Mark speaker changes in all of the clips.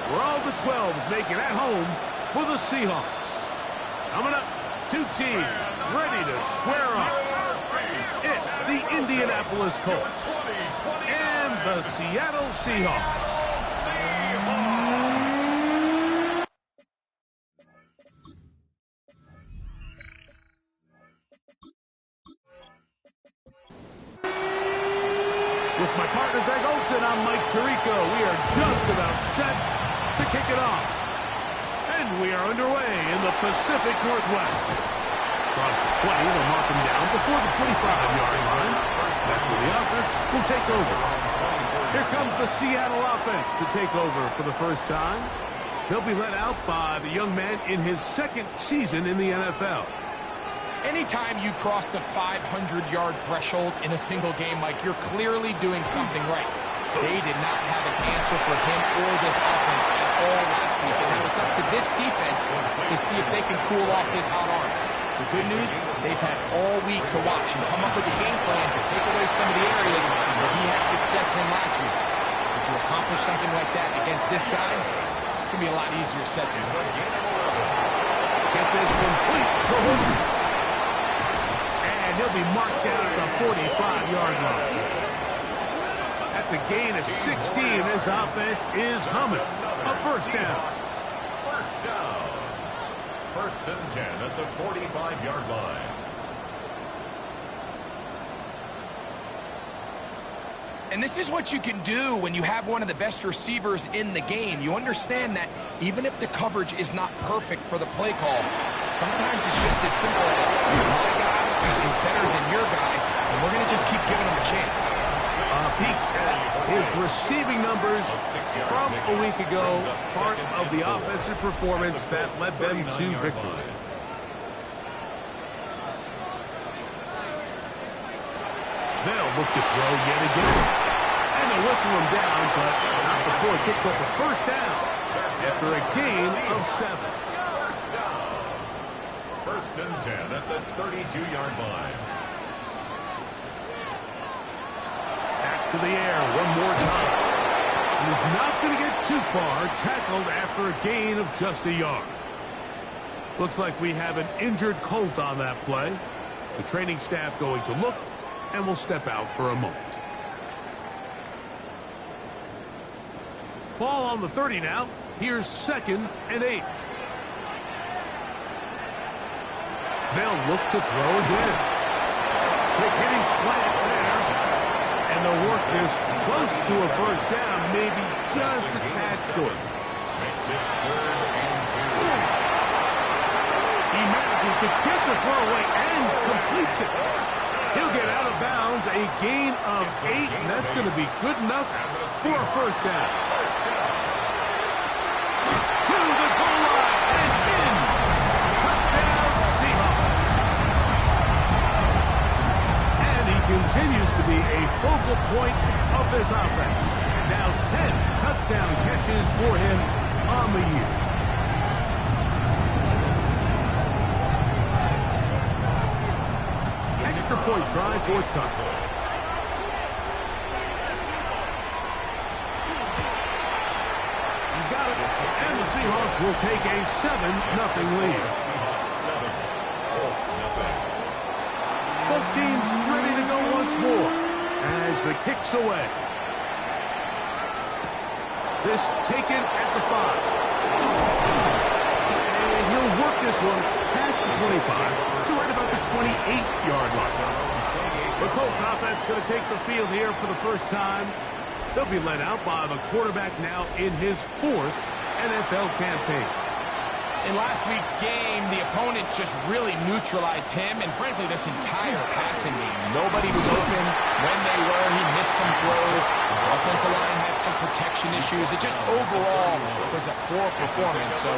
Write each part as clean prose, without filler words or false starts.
Speaker 1: where all the 12s make it at home for the Seahawks. Coming up, two teams ready to square up. It's the Indianapolis Colts and the Seattle Seahawks. With my partner Greg Olsen, I'm Mike Tirico. We are just about set to kick it off. And we are underway in the Pacific Northwest. Across the 20, they'll mark them down before the 25-yard line. That's where the offense will take over. Here comes the Seattle offense to take over for the first time. They'll be led out by the young man in his second season in the NFL.
Speaker 2: Anytime you cross the 500-yard threshold in a single game, Mike, you're clearly doing something right. They did not have an answer for him or this offense at all last week. And now it's up to this defense to see if they can cool off this hot arm. The good news, they've had all week to watch and come up with a game plan to take away some of the areas where he had success in last week. If you accomplish something like that against this guy, it's going to be a lot easier said than done.
Speaker 1: Get this complete. He'll be marked down at the 45-yard line. That's a gain of 16. This offense is humming. A first down.
Speaker 3: First down. First and 10 at the 45-yard line.
Speaker 2: And this is what you can do when you have one of the best receivers in the game. You understand that even if the coverage is not perfect for the play call, sometimes it's just as simple as my guy is better than your guy, and we're going to just keep giving him a chance.
Speaker 1: Peak at his receiving numbers from a week ago, part of the offensive performance that led them to victory. They'll look to throw yet again. And they'll whistle him down, but not before he picks up a first down after a gain of 7.
Speaker 3: First down. First and 10 at the 32-yard line.
Speaker 1: Back to the air one more time. He's not going to get too far, tackled after a gain of just a yard. Looks like we have an injured Colt on that play. The training staff going to look and will step out for a moment. Ball on the 30 now. Here's 2nd and 8. They'll look to throw again. Quick hitting slant there. And they'll work this close to a first down, maybe just a tad short.
Speaker 3: Makes it 3rd and 2.
Speaker 1: He manages to get the throw away and completes it. He'll get out of bounds, a gain of 8, and that's going to be good enough for a first down. To the goal line and in. Touchdown Seahawks. And he continues to be a focal point of this offense. Now 10 touchdown catches for him on the year. Extra point try, 4th time. He's got it. And the Seahawks will take a 7-0 lead. Both teams ready to go once more as the kick's away. This taken at the 5. And he'll work this one past the 25 to right about the 28-yard line. The Colts offense going to take the field here for the first time. They'll be led out by the quarterback now in his 4th NFL campaign.
Speaker 2: In last week's game, the opponent just really neutralized him and, frankly, this entire passing game. Nobody was open. When they were, he missed some throws. The offensive line had some protection issues. It just overall was a poor performance. So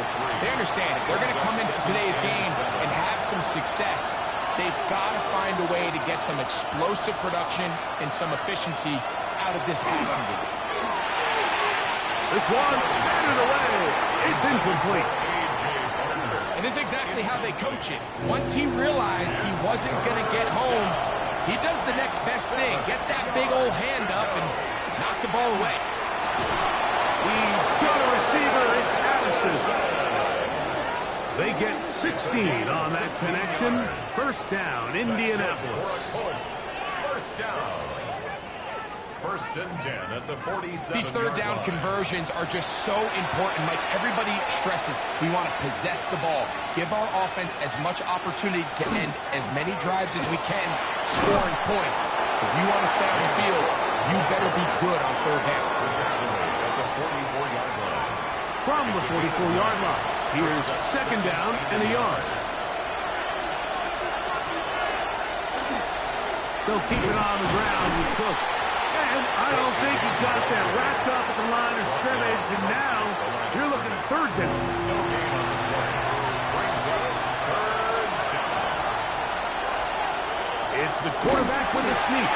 Speaker 2: they understand if they're going to come into today's game and have some success, they've got to find a way to get some explosive production and some efficiency out of this passing game.
Speaker 1: This one, batted away. It's incomplete.
Speaker 2: And this is exactly how they coach it. Once he realized he wasn't going to get home, he does the next best thing. Get that big old hand up and knock the ball away.
Speaker 1: He's got a receiver 16 on that connection. First down, Indianapolis.
Speaker 3: First down. First and 10 at the 47.
Speaker 2: These third down conversions are just so important. Like everybody stresses, we want to possess the ball. Give our offense as much opportunity to end as many drives as we can, scoring points. So if you want to stay on the field, you better be good on third down.
Speaker 3: At the 44-yard line.
Speaker 1: From the 44-yard line, here's second down and a yard. They'll keep it on the ground with Cook. And I don't think he got that wrapped up at the line of scrimmage, and now you're looking at third down.
Speaker 3: No gain on the play. Brings up third down.
Speaker 1: It's the quarterback with a sneak.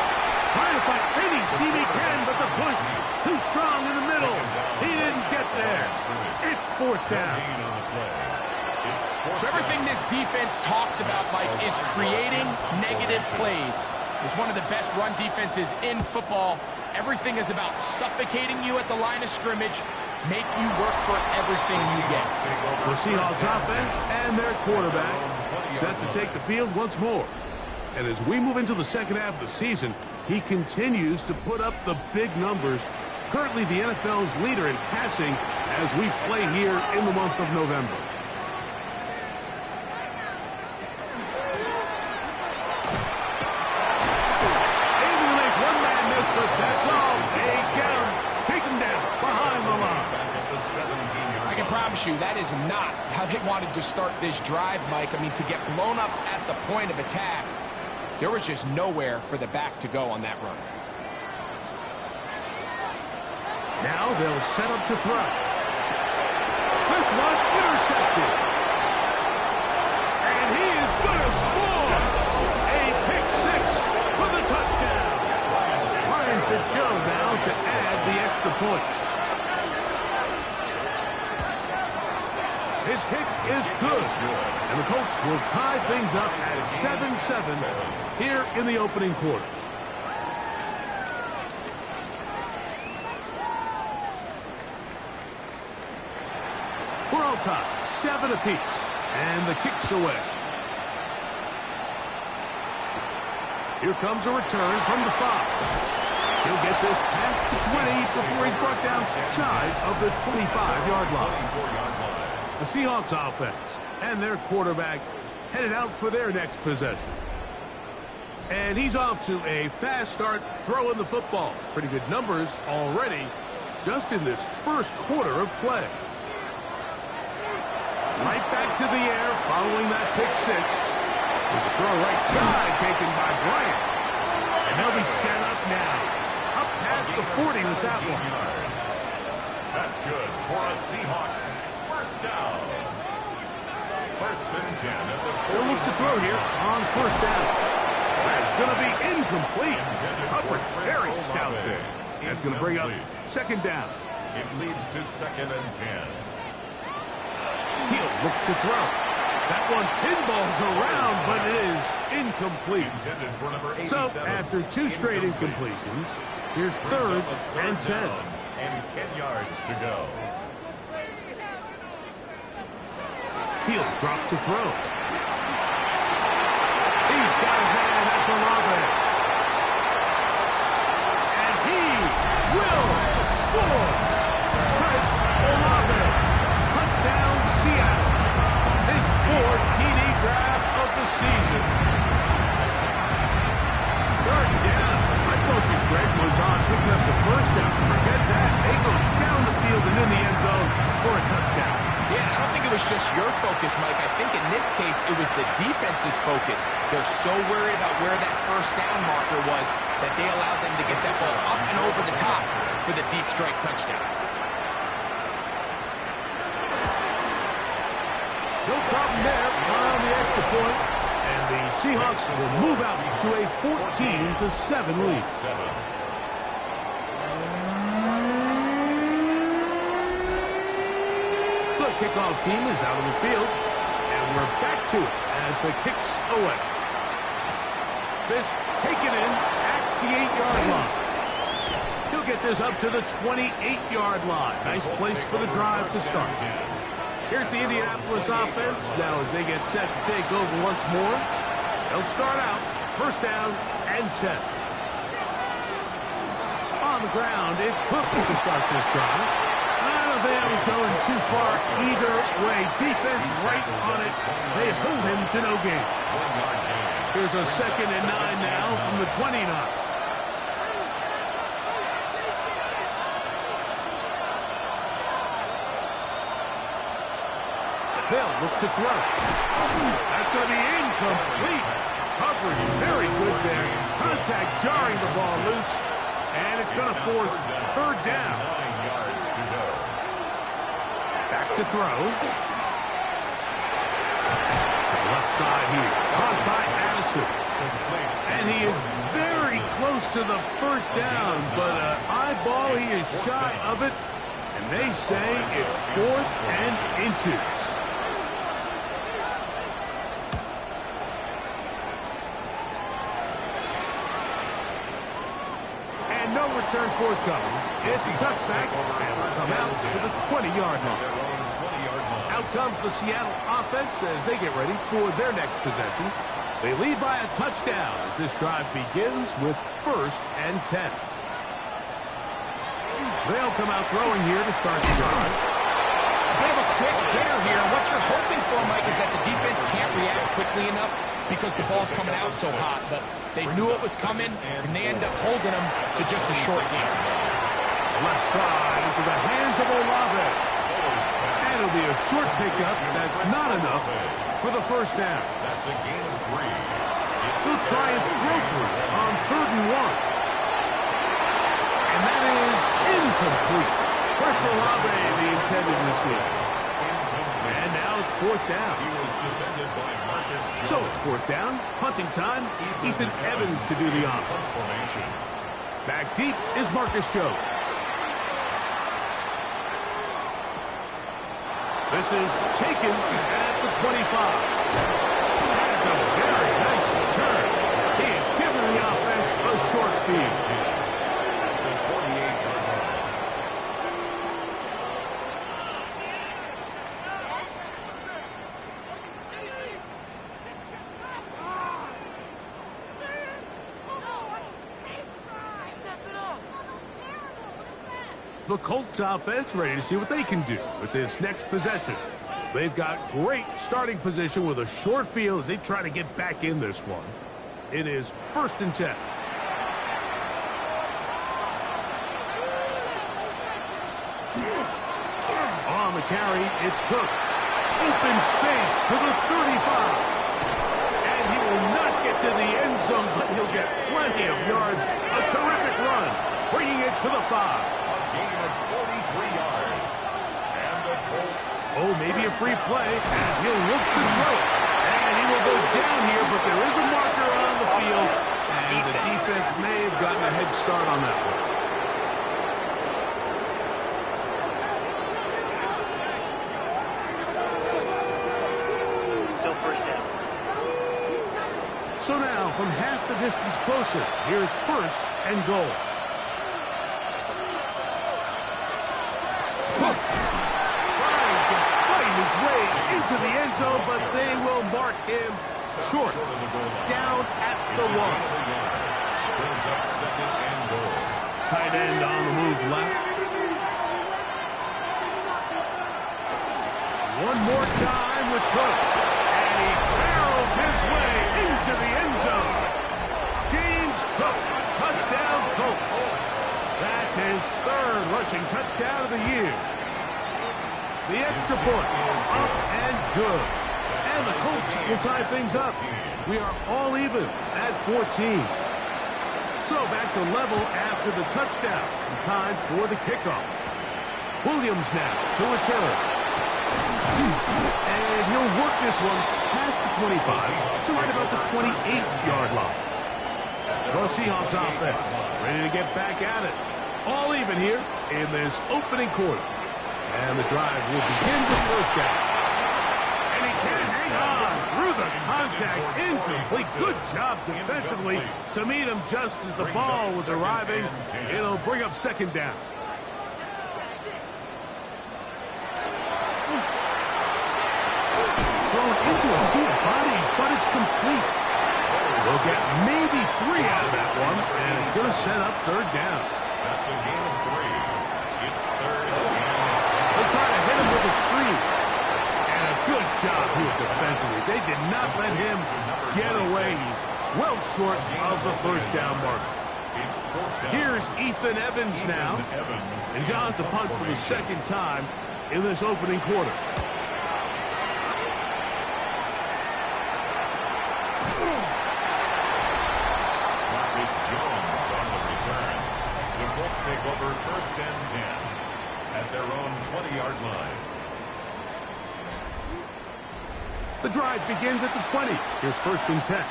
Speaker 1: Trying to find any seam he can, but the push too strong in the middle. He didn't get there. It's fourth down.
Speaker 3: Gain on the play. It's fourth
Speaker 2: So everything this defense talks about, Mike, is creating negative plays. It's one of the best run defenses in football. Everything is about suffocating you at the line of scrimmage, make you work for everything you get.
Speaker 1: The Seahawks offense and their quarterback set to take the field once more. And as we move into the second half of the season, he continues to put up the big numbers. Currently the NFL's leader in passing as we play here in the month of November. But that's all. They get him. Take him down behind the line.
Speaker 2: I can promise you that is not how they wanted to start this drive, Mike. I mean, to get blown up at the point of attack, there was just nowhere for the back to go on that run.
Speaker 1: Now they'll set up to throw. This one intercepted. And he is going to score. A pick six for the touchdown. Fitzgerald now to add the extra point. His kick is good. And the Colts will tie things up at 7-7 here in the opening quarter. We're all tied, 7 apiece. And the kick's away. Here comes a return from the 5. He'll get this past the 20 before he's brought down shy of the 25-yard line. The Seahawks offense and their quarterback headed out for their next possession. And he's off to a fast start throwing the football. Pretty good numbers already just in this first quarter of play. Right back to the air following that pick six. There's a throw right side taken by Bryant. And they'll be set up now. Up past the 40 with that one.
Speaker 3: That's good for a Seahawks first down. First and 10 at the 40.
Speaker 1: They'll look to throw here on first down. That's going to be incomplete. Coverage very stout there. That's going to bring up second down.
Speaker 3: It leads to second and 10.
Speaker 1: He'll look to throw. That one pinballs around, but it is incomplete.
Speaker 3: Intended for number 87.
Speaker 1: So, after 2 straight incompletions, here's third and 10.
Speaker 3: And 10 yards to go.
Speaker 1: He'll drop to throw. He's got his man. That's Olave. And he will score. Chris Olave. Touchdown, Seattle. His 4th TD grab of the season. Third down. My focus, Greg, was on picking up the first down. Forget that. They go down the field and in the end zone for a touchdown.
Speaker 2: Yeah, I don't think it was just your focus, Mike. I think in this case, it was the defense's focus. They're so worried about where that first down marker was that they allowed them to get that ball up and over the top for the deep strike touchdown.
Speaker 1: No problem there on the extra point. And the Seahawks will move out to a 14-7 lead. The kickoff team is out on the field. And we're back to it as the kick's away. This taken in at the 8-yard line. He'll get this up to the 28-yard line. Nice place for the drive to start. Here's the Indianapolis offense. Now as they get set to take over once more, they'll start out first down and 10. On the ground, it's Cook to start this drive. I don't think that was going too far either way. Defense right on it. They hold him to no gain. Here's a 2nd and 9 now from the 29. They'll look to throw. That's going to be incomplete. Coverage very good there. Contact jarring the ball loose. And it's going to force 3rd down.
Speaker 3: 9 yards to go.
Speaker 1: Back to throw. To the left side here. Caught by Addison. And he is very close to the first down. But an eyeball, he is shy of it. And they say it's 4th and inches. No return forthcoming. It's a touchback, and will come out to the 20-yard line. Out comes the Seattle offense as they get ready for their next possession. They lead by a touchdown as this drive begins with 1st and 10. They'll come out throwing here to start the drive.
Speaker 2: A bit of a quick hitter here. And what you're hoping for, Mike, is that the defense can't react quickly enough because the ball's coming out so hot. But they knew it was coming, and they end up holding them to just a short game.
Speaker 1: Left side into the hands of Olave. And it'll be a short pickup. That's not enough for the first down.
Speaker 3: That's a gain of 3.
Speaker 1: He'll try and throw through on 3rd and 1. And that is incomplete. Chris Olave, the intended receiver. And now it's 4th down.
Speaker 3: He was defended by Marcus Jones.
Speaker 1: So it's 4th down. Punting time. Ethan Evans to do the honor.
Speaker 3: Formation.
Speaker 1: Back deep is Marcus Jones. This is taken at the 25. That's a very nice return. He has given the offense a short field.
Speaker 3: That's a 48-yard line.
Speaker 1: The Colts offense ready to see what they can do with this next possession. They've got great starting position with a short field as they try to get back in this one. It is 1st and 10. On the carry, it's Cook. Open space to the 35. And he will not get to the end zone, but he'll get plenty of yards. A terrific run, bringing it to the 5.
Speaker 3: Gain of 43 yards. And the Colts.
Speaker 1: Oh, maybe a free play as he'll look to throw it. And he will go down here, but there is a marker on the field. And the defense may have gotten a head start on that one.
Speaker 4: Still first down.
Speaker 1: So now, from half the distance closer, here's 1st and goal. Cook trying to fight his way into the end zone, but they will mark him short. Down at the 1.
Speaker 3: Brings up 2nd and goal.
Speaker 1: Tight end on the move left. One more time with Cook. And he barrels his way into the end zone. James Cook, touchdown Colts. That's his 3rd rushing touchdown of the year. The extra point is up and good. And the Colts will tie things up. We are all even at 14. So back to level after the touchdown. Time for the kickoff. Williams now to return. And he'll work this one past the 25 to right about the 28-yard line. The Seahawks offense ready to get back at it. All even here in this opening quarter. And the drive will begin with 1st down. And he can't hang on through the contact. Incomplete. Good job defensively to meet him just as the ball was arriving. It'll bring up 2nd down. complete. We'll get maybe 3 out of that one, and it's going to set up third down.
Speaker 3: That's a gain of 3. It's third and 7.
Speaker 1: They'll try to hit him with a screen. And a good job here defensively. They did not let him get away. He's well short of the first down mark. Here's Ethan Evans now. And John's to punt for the second time in this opening quarter.
Speaker 3: Jones on the return. The Colts take over first and 10 at their own 20-yard line.
Speaker 1: The drive begins at the 20. Here's first and 10.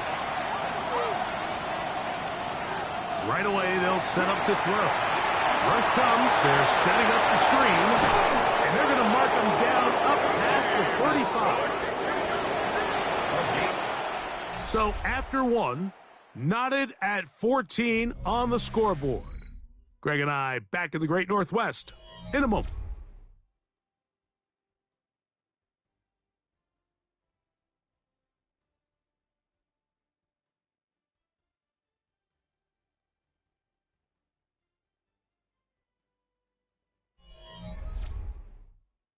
Speaker 1: Right away, they'll set up to throw. Rush comes. They're setting up the screen. And they're going to mark them down up past the 35. So after one, knotted at 14 on the scoreboard. Greg and I back in the Great Northwest in a moment.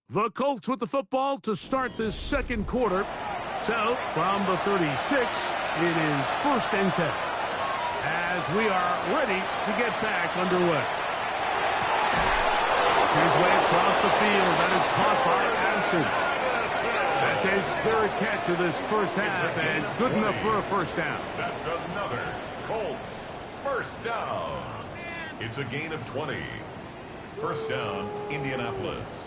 Speaker 1: The Colts with the football to start this second quarter. So, from the 36, it is first and 10. As we are ready to get back underway. Here's way across the field. That is caught by Addison. That's his third catch of this first half, and good enough for a first down.
Speaker 3: That's another Colts first down. It's a gain of 20. First down, Indianapolis.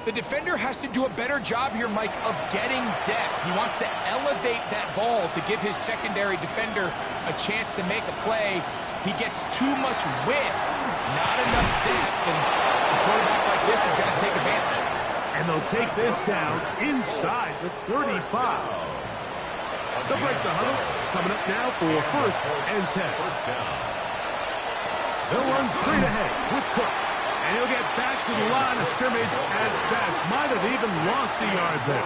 Speaker 2: The defender has to do a better job here, Mike, of getting depth. He wants to elevate that ball to give his secondary defender a chance to make a play. He gets too much width, not enough depth, and a quarterback like this is going to take advantage.
Speaker 1: And they'll take this down inside the 35. They'll break the huddle. Coming up now for first and 10. They'll run straight ahead with Cook. And he'll get back to the line of scrimmage at best. Might have even lost a yard there.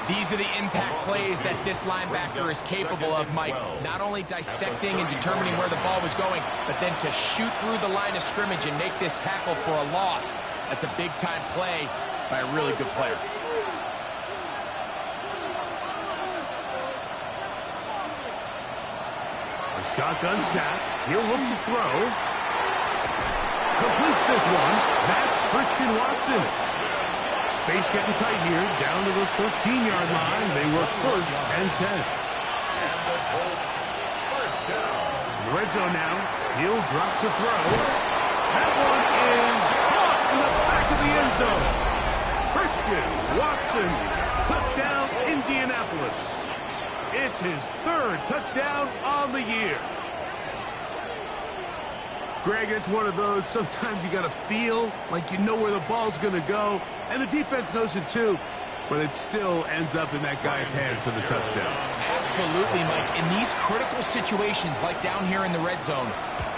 Speaker 2: These are the impact plays that this linebacker is capable of, Mike. Not only dissecting and determining where the ball was going, but then to shoot through the line of scrimmage and make this tackle for a loss. That's a big-time play by a really good player.
Speaker 1: A shotgun snap. He'll look to throw. Completes this one. That's Christian Watson. Space getting tight here. Down to the 13-yard line. They work first and 10.
Speaker 3: And the Colts first down.
Speaker 1: In the red zone now. He'll drop to throw. That one is caught in the back of the end zone. Christian Watson. Touchdown, Indianapolis. It's his third touchdown on the year. Greg, it's one of those, sometimes you got to feel like you know where the ball's going to go, and the defense knows it too, but it still ends up in that guy's hands for the touchdown.
Speaker 2: Absolutely, Mike. In these critical situations, like down here in the red zone,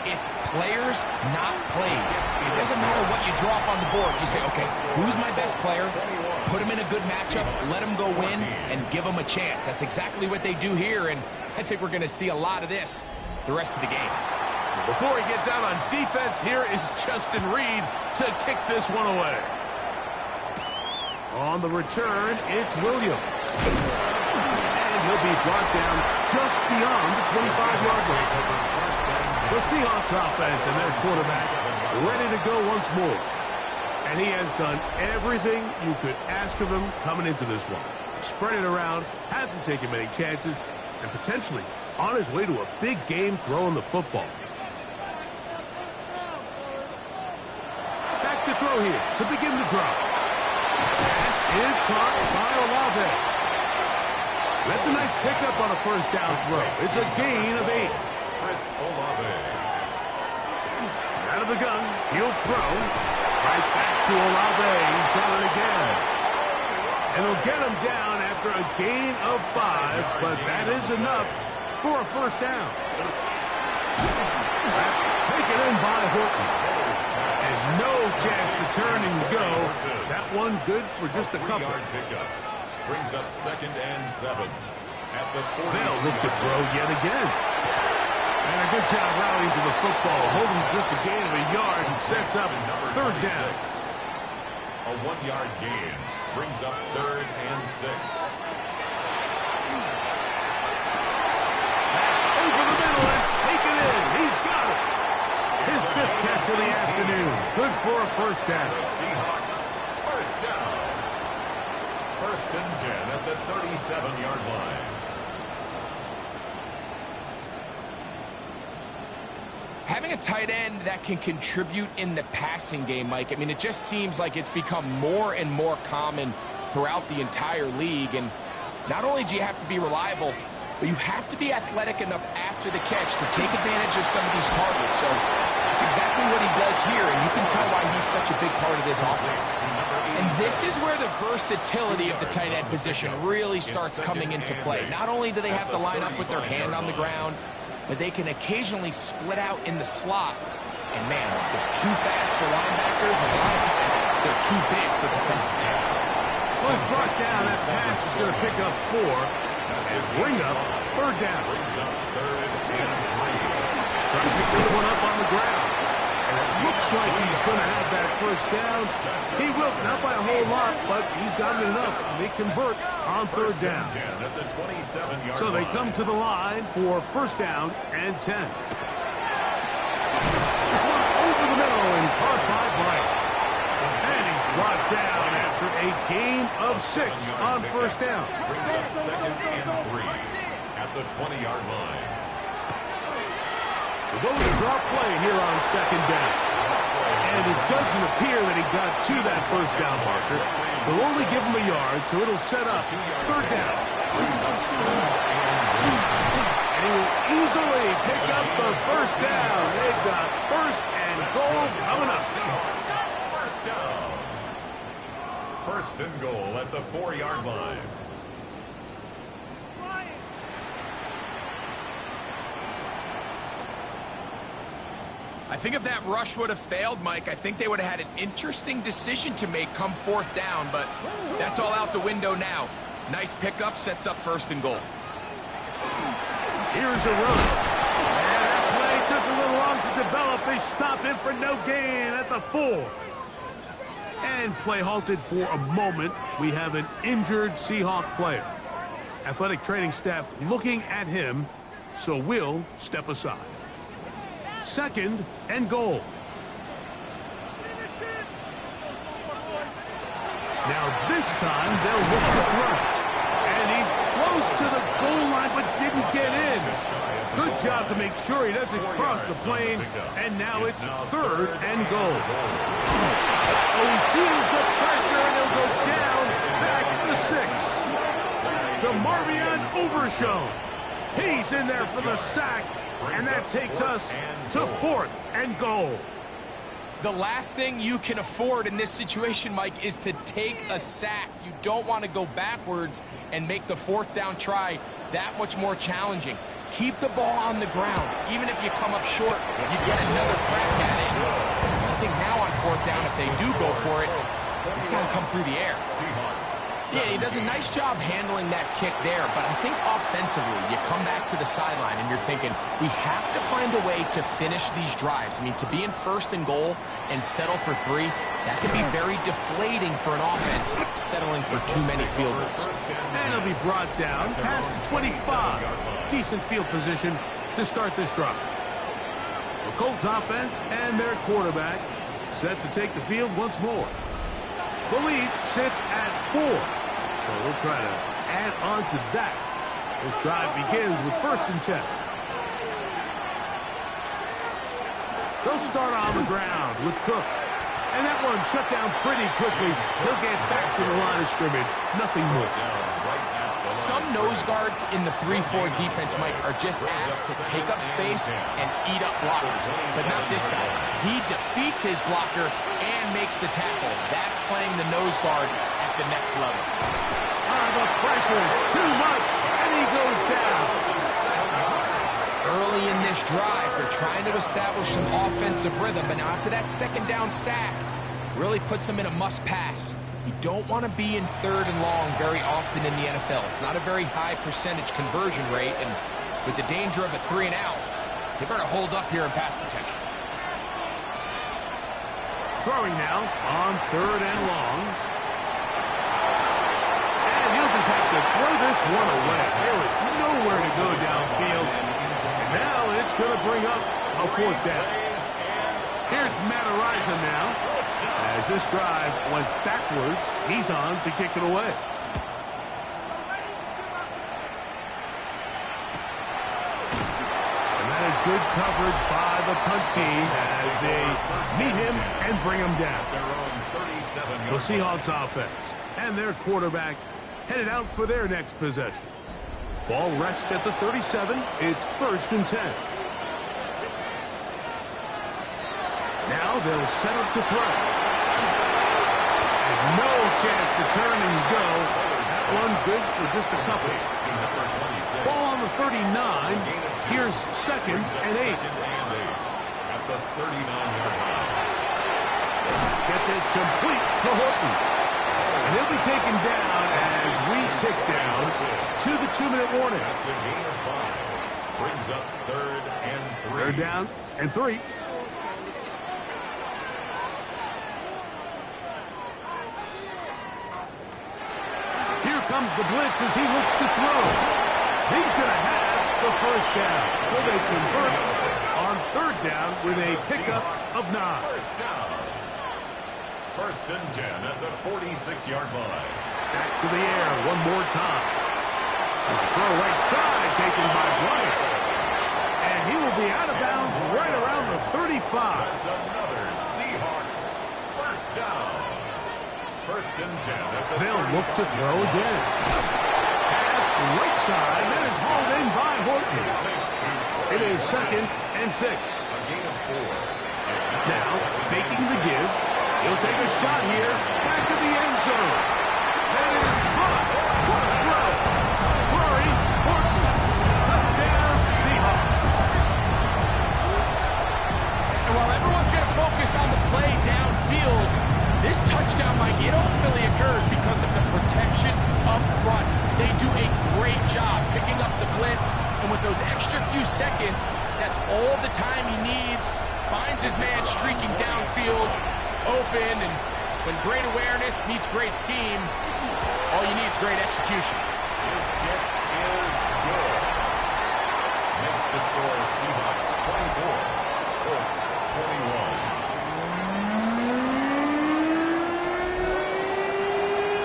Speaker 2: it's players, not plays. It doesn't matter what you drop on the board. You say, okay, who's my best player? Put him in a good matchup, let him go win, and give him a chance. That's exactly what they do here, and I think we're going to see a lot of this the rest of the game.
Speaker 1: Before he gets out on defense, here is Justin Reed to kick this one away. On the return, it's Williams. And he'll be brought down just beyond the 25-yard line. The Seahawks offense and their quarterback ready to go once more. And he has done everything you could ask of him coming into this one. Spread it around, hasn't taken many chances, and potentially on his way to a big game throwing the football. To throw here to begin the drive. Pass is caught by Olave. That's a nice pickup on a first down throw. It's a gain of 8.
Speaker 3: Chris Olave.
Speaker 1: Out of the gun, he'll throw. Right back to Olave. He's done it again. And he'll get him down after a gain of 5, but that is enough for a first down. That's taken in by Horton. And no chance to turn and go. That one good for just a couple.
Speaker 3: brings up 2nd and 7 at the 40.
Speaker 1: They'll look to throw yet again. And a good job rallying to the football, holding just a gain of a yard and sets up 3rd down.
Speaker 3: A 1-yard gain brings up 3rd and 6.
Speaker 1: Over the middle and taken in. He's got it. His 5th catch of the afternoon. Good for a 1st down.
Speaker 3: The Seahawks, 1st down. 1st and 10 at the 37-yard line.
Speaker 2: Having a tight end that can contribute in the passing game, Mike, I mean, it just seems like it's become more and more common throughout the entire league. And not only do you have to be reliable, but you have to be athletic enough after the catch to take advantage of some of these targets. So that's exactly what he does here, and you can tell why he's such a big part of this offense. And this is where the versatility of the tight end position really starts coming into play. Not only do they have to line up with their hand on the ground, but they can occasionally split out in the slot. And man, they're too fast for linebackers, and a lot of times they're too big for defensive backs.
Speaker 1: Well, he's brought down. That pass is going to pick up 4 and bring up 3rd down.
Speaker 3: Brings up 3rd and 3.
Speaker 1: Trying to pick this one up on the ground. And it looks like he's going to have that 1st down. He will, not by a whole lot, but he's got it enough. They convert on 3rd down.
Speaker 3: At the 27-yard
Speaker 1: So they
Speaker 3: line.
Speaker 1: come to the line for 1st down and 10. This one over the middle and caught by Bryce. And he's brought down after a gain of 6 on 1st down.
Speaker 3: Brings up 2nd and 3 at the 20-yard line.
Speaker 1: They're going to draw play here on 2nd down. And it doesn't appear that he got to that 1st down marker. They'll only give him a yard, so it'll set up 3rd down. And he will easily pick up the 1st down. They've got 1st and goal coming up.
Speaker 3: Seahawks, 1st down. 1st and goal at the 4-yard line.
Speaker 2: I think if that rush would have failed, Mike, I think they would have had an interesting decision to make come 4th down, but that's all out the window now. Nice pickup, sets up 1st and goal.
Speaker 1: Here's a run. And that play took a little long to develop. They stop him for no gain at the 4. And play halted for a moment. We have an injured Seahawk player. Athletic training staff looking at him, so we'll step aside. 2nd and goal. Now this time they'll look to throw. And he's close to the goal line but didn't get in. Good job to make sure he doesn't cross the plane. And now it's 3rd and goal. Oh, he feels the pressure and he'll go down back at the 6. DeMarvion Overshown. He's in there for the sack. And that takes us to 4th and goal.
Speaker 2: The last thing you can afford in this situation, Mike, is to take a sack. You don't want to go backwards and make the 4th down try that much more challenging. Keep the ball on the ground. Even if you come up short, you get another crack at it. I think now on 4th down, if they do go for it, it's got to come through the air. Yeah, he does a nice job handling that kick there, but I think offensively, you come back to the sideline and you're thinking, we have to find a way to finish these drives. I mean, to be in 1st and goal and settle for 3, that can be very deflating for an offense settling for too many field goals.
Speaker 1: And he'll be brought down past the 25. Decent field position to start this drive. The Colts offense and their quarterback set to take the field once more. The lead sits at 4. So we'll try to add on to that. This drive begins with 1st and 10. They'll start on the ground with Cook. And that one shut down pretty quickly. He'll get back to the line of scrimmage. Nothing more.
Speaker 2: Some nose guards in the 3-4 defense, Mike, are just asked to take up space and eat up blockers. But not this guy. He defeats his blocker and makes the tackle. That's playing the nose guard at the next level.
Speaker 1: The pressure, too much, and he goes down.
Speaker 2: Early in this drive, they're trying to establish some offensive rhythm, but now after that 2nd down sack, really puts them in a must-pass. You don't want to be in 3rd and long very often in the NFL. It's not a very high percentage conversion rate, and with the danger of a 3 and out, they better hold up here in pass protection.
Speaker 1: Throwing now on 3rd and long. And he'll just have to throw this one away. There is nowhere to go downfield. And now it's going to bring up a 4th down. Here's Matt now. As this drive went backwards, he's on to kick it away. And that is good coverage by the punt team as they meet him and bring him down. The Seahawks offense and their quarterback headed out for their next possession. Ball rests at the 37. It's 1st and 10. Now they'll set up to throw. And no chance to turn and go. That one good for just a couple. Ball on the 39. Here's 2nd and 8.
Speaker 3: At the 39-yard line.
Speaker 1: Get this complete to Horton. And he'll be taken down as we tick down to the 2-minute warning.
Speaker 3: That's a gain of 5. Brings up 3rd and 3.
Speaker 1: 3rd down and 3. Here comes the blitz as he looks to throw. He's going to have the 1st down. So they convert on 3rd down with a pickup of 9.
Speaker 3: 1st down. 1st and 10 at the 46-yard line.
Speaker 1: Back to the air one more time. There's a throw right side taken by Bryant. And he will be out of bounds right around the 35.
Speaker 3: That's another Seahawks 1st down. 1st and 10 at the
Speaker 1: They'll look to throw again. Pass right side. That is hauled in by Horton. It is 2nd and 6.
Speaker 3: A gain of 4.
Speaker 1: Now, faking the give. He'll take a shot here. Back to the end zone. That is caught. What a throw. Curry, Horton. Touchdown, Seahawks.
Speaker 2: And while everyone's going to focus on the play downfield, this touchdown, Mike, it ultimately occurs because of the protection up front. They do a great job picking up the blitz, and with those extra few seconds, that's all the time he needs. Finds his man streaking downfield, open, and when great awareness meets great scheme, all you need is great execution.
Speaker 3: His kick is good. Makes the score Seahawks 24, Colts 21.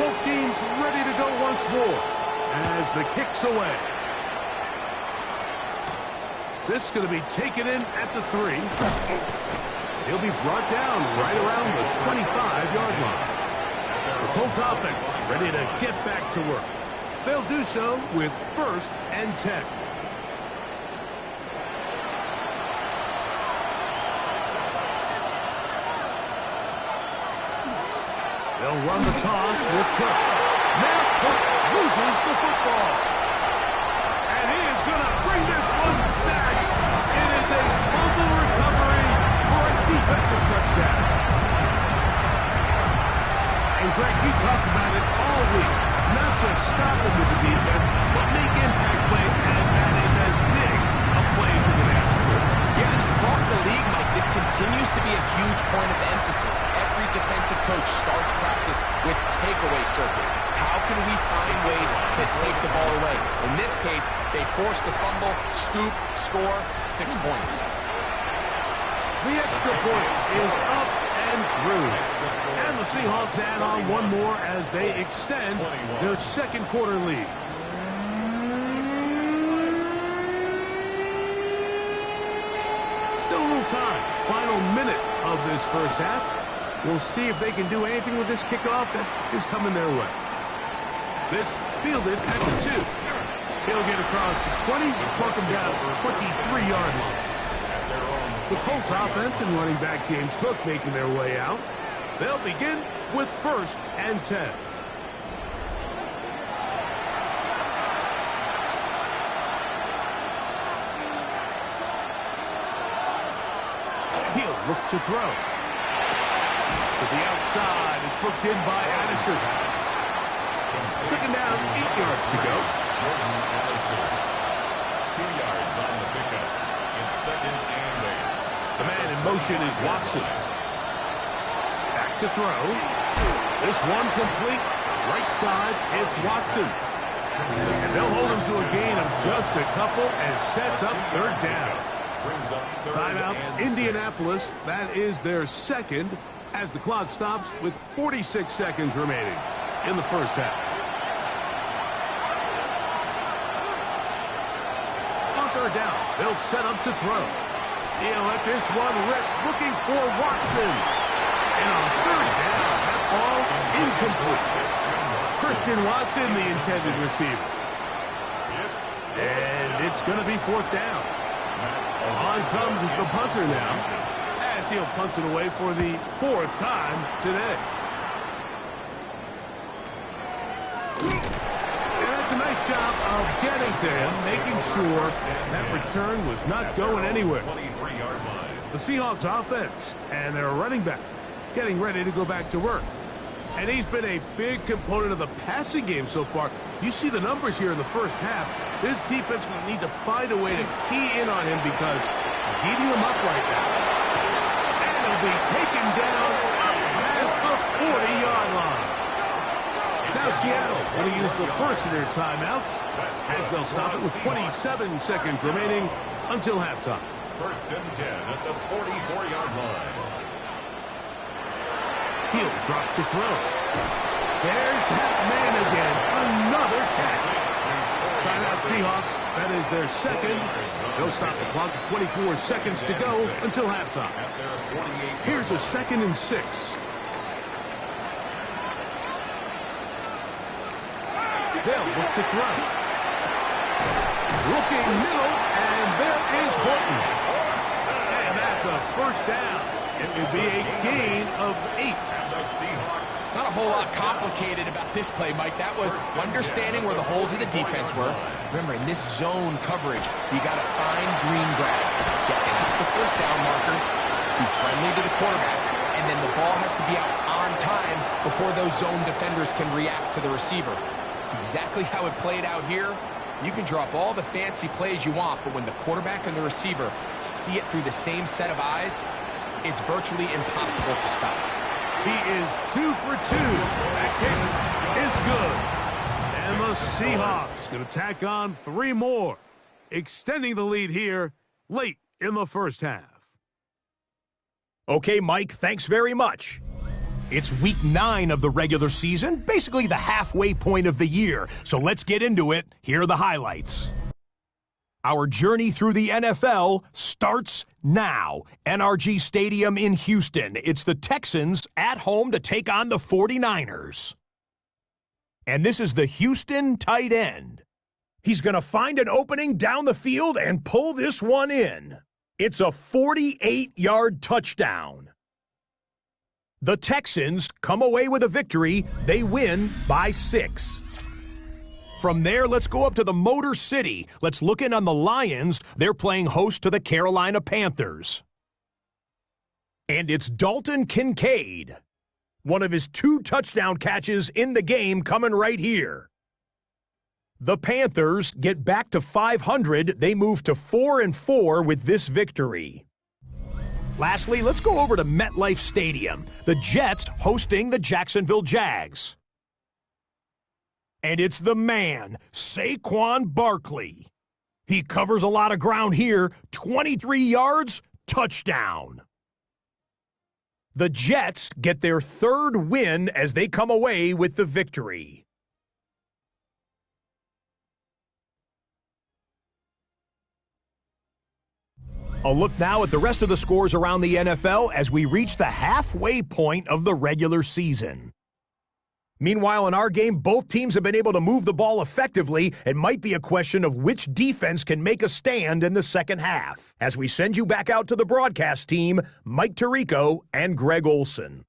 Speaker 1: Both teams ready to go once more as the kick's away. This is going to be taken in at the 3. He'll be brought down right around the 25-yard line. The Colts offense ready to get back to work. They'll do so with 1st and 10. They'll run the toss with Cook. Now Cook loses the football. And he is going to bring this one back. It is a fumble recovery for a defensive touchdown. And Greg, you talked about it all week. Not just stopping with the defense, but make impact plays, and that is as big a play as you can ask for.
Speaker 2: Yeah, and across the league, Mike, this continues to be a huge point of emphasis. Every defensive coach starts practice with takeaway circuits. How can we find ways to take the ball away? In this case, they forced the fumble, scoop, score, 6 points.
Speaker 1: The extra point is up and through. And the Seahawks add on one more as they extend their 2nd quarter lead. Still a little time. Final minute of this 1st half. We'll see if they can do anything with this kickoff that is coming their way. This fielded at the 2. He'll get across the 20, mark him down at the 23-yard line. The Colts offense and running back James Cook making their way out. They'll begin with 1st and 10. He'll look to throw. The the outside. It's hooked in by Addison. Second down, 8 yards to go.
Speaker 3: Jordan Addison. 2 yards on the pickup. It's second and 8.
Speaker 1: The man in motion is Watson. Back to throw. This one complete. Right side, it's Watson. And they'll hold him to a gain of just a couple, and it sets up third down. Timeout, Indianapolis. That is their second as the clock stops with 46 seconds remaining in the first half. On third down, they'll set up to throw. He'll let this one rip, looking for Watson. And on third down, that ball incomplete. Christian Watson, the intended receiver. And it's going to be fourth down. On comes the punter now, as he'll punt it away for the fourth time today. And that's a nice job of getting to him, making sure that return was not going anywhere. The Seahawks offense and their running back getting ready to go back to work. And he's been a big component of the passing game so far. You see the numbers here in the first half. This defense will need to find a way to key in on him because he's eating them up right now. And he'll be taken down past the 40-yard line. Now Seattle going to use the first of their timeouts as they'll stop it with 27 seconds remaining until halftime.
Speaker 3: First and 10 at the 44-yard line.
Speaker 1: He'll drop to throw. There's that man again. Another catch. Timeout Seahawks. That is their second. They'll stop the clock at 24 seconds to go until halftime. Here's a 2nd and 6. They'll look to throw. Looking middle, and there is Horton. And that's a first down. It will be a gain of 8.
Speaker 2: Not a whole lot complicated about this play, Mike. That was understanding where the holes of the defense were. Remember, in this zone coverage, you got to find green grass. Get past the first down marker, be friendly to the quarterback, and then the ball has to be out on time before those zone defenders can react to the receiver. It's exactly how it played out here. You can drop all the fancy plays you want, but when the quarterback and the receiver see it through the same set of eyes, it's virtually impossible to stop.
Speaker 1: He is 2 for 2. That kick is good. And the Seahawks going to tack on 3 more, extending the lead here late in the first half.
Speaker 4: Okay, Mike, thanks very much. It's week 9 of the regular season, basically the halfway point of the year. So let's get into it. Here are the highlights. Our journey through the NFL starts now. NRG Stadium in Houston. It's the Texans at home to take on the 49ers. And this is the Houston tight end. He's going to find an opening down the field and pull this one in. It's a 48-yard touchdown. The Texans come away with a victory. They win by 6. From there, let's go up to the Motor City. Let's look in on the Lions. They're playing host to the Carolina Panthers. And it's Dalton Kincaid. One of his 2 touchdown catches in the game coming right here. The Panthers get back to 500. They move to 4-4 with this victory. Lastly, let's go over to MetLife Stadium. The Jets hosting the Jacksonville Jags. And it's the man, Saquon Barkley. He covers a lot of ground here. 23 yards, touchdown. The Jets get their 3rd win as they come away with the victory. A look now at the rest of the scores around the NFL as we reach the halfway point of the regular season. Meanwhile, in our game, both teams have been able to move the ball effectively. It might be a question of which defense can make a stand in the second half. As we send you back out to the broadcast team, Mike Tirico and Greg Olson.